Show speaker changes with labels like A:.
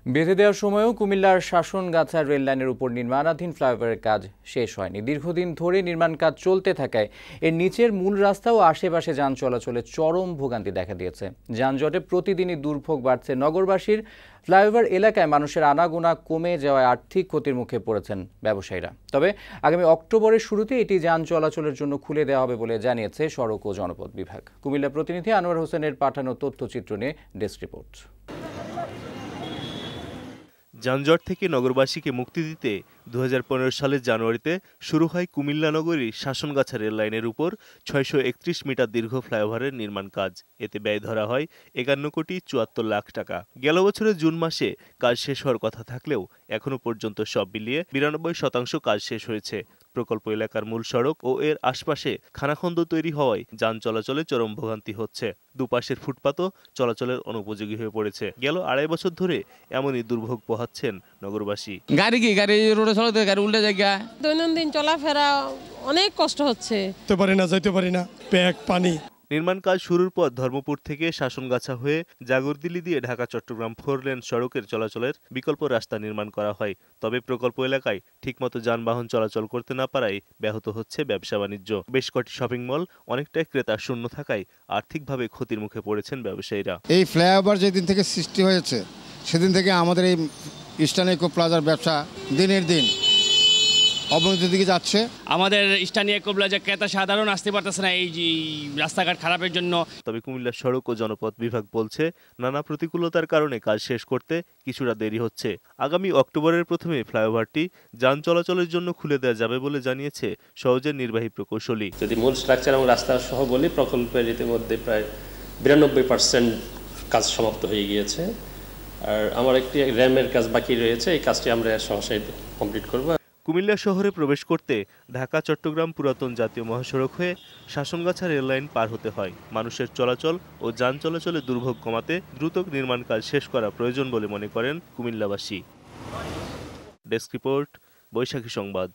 A: বেঁধে দেওয়ার সময়ও কুমিল্লার শাসনগাছা রেললাইনের উপর নির্মাণাধীন ফ্লাইওভারের কাজ শেষ হয়নি। দীর্ঘদিন ধরে নির্মাণ কাজ চলতে থাকায় এর নিচের মূল রাস্তা ও আশেপাশে যান চলাচলে চরম ভোগান্তি দেখা দিয়েছে। যানজটে প্রতিদিনই দুর্ভোগ বাড়ছে নগরবাসীর। ফ্লাইওভার এলাকায় মানুষের আনাগোনা কমে যাওয়ায় আর্থিক ক্ষতির মুখে পড়েছেন ব্যবসায়ীরা। তবে আগামী অক্টোবরের শুরুতে এটি যান চলাচলের জন্য খুলে দেওয়া হবে বলে জানিয়েছে সড়ক ও জনপথ বিভাগ। কুমিল্লা প্রতিনিধি আনোয়ার হোসেনের পাঠানো তথ্যচিত্র নিয়ে ডেস্ক রিপোর্ট।
B: যানজট থেকে নগরবাসীকে মুক্তি দিতে 2015 সালের জানুয়ারিতে শুরু হয় কুমিল্লা নগরীর শাসনগাছা রেল লাইনের উপর 631 মিটার দীর্ঘ ফ্লাইওভারের নির্মাণ কাজ। এতে ব্যয় ধরা হয় 51,74,00,000 টাকা। গেল বছরের জুন মাসে কাজ শেষ হওয়ার কথা থাকলেও এখনো পর্যন্ত সব মিলিয়ে 92% কাজ শেষ হয়েছে। প্রকল্প এলাকার মূল সড়ক ও এর আশপাশে খানাখন্দ তৈরি হওয়ায় যান চলাচলে চরম ভোগান্তি হচ্ছে। দুপাশের ফুটপাতও চলাচলের অনুপযোগী হয়ে পড়েছে। গেল 2.5 বছর ধরে এমনই দুর্ভোগ পোহাচ্ছেন নগরবাসী।
C: গাড়ি রোডে চলাতে গাড়ি উল্টে জায়গা,
D: দৈনন্দিন চলাফেরা অনেক কষ্ট হচ্ছে।
E: যাইতে পারি না, প্যাক পানি।
B: নির্মাণ কাজ শুরুর পর ধর্মপুর থেকে শাসনগাছা হয়ে জাগরদিল্লি দিয়ে ঢাকা চট্টগ্রাম 4 লেন সড়কের চলাচলের বিকল্প রাস্তা নির্মাণ করা হয়। তবে প্রকল্প এলাকায় ঠিকমতো যানবাহন চলাচল করতে না পারায় ব্যাহত হচ্ছে ব্যবসা বাণিজ্য। বেশ কটি শপিং মল অনেকটাই ক্রেতা শূন্য থাকায় আর্থিকভাবে ক্ষতির মুখে পড়েছেন ব্যবসায়ীরা।
F: এই ফ্লাইওভার যেদিন থেকে সৃষ্টি হয়েছে সেদিন থেকে আমাদের এই ইস্টার্ন ইকো প্লাজার ব্যবসা দিনের দিন অবনতির দিকে যাচ্ছে।
C: আমাদের ইস্টার্ন ইকো প্লাজা ক্রেতা সাধারণ আসতে পারতেছে না এই রাস্তাঘাট খারাপের জন্য।
B: তবে কুমিল্লা সড়ক ও জনপথ বিভাগ বলছে নানা প্রতিকূলতার কারণে কাজ শেষ করতে কিছুটা দেরি হচ্ছে। আগামী অক্টোবরের প্রথমে ফ্লাইওভারটি যান চলাচলের জন্য খুলে দেওয়া যাবে বলে জানিয়েছে সওজের নির্বাহী প্রকৌশলী।
G: যদি মূল স্ট্রাকচার এবং রাস্তা সহ বলি, প্রকল্পের ইতিমধ্যে প্রায় 92% কাজ সমাপ্ত হয়ে গিয়েছে। আর আমার একটি র্যামের কাজ বাকি রয়েছে, এই কাজটি আমরা সহসাই কমপ্লিট করব।
B: কুমিল্লা শহরে প্রবেশ করতে ঢাকা চট্টগ্রাম পুরাতন জাতীয় মহাসড়ক হয়ে শাসনগাছা রেললাইন পার হতে হয়। মানুষের চলাচল ও যান চলাচলে দুর্ভোগ কমাতে দ্রুত নির্মাণ কাজ শেষ করা প্রয়োজন বলে মনে করেন কুমিল্লাবাসী। ডেস্ক রিপোর্ট, বৈশাখী সংবাদ।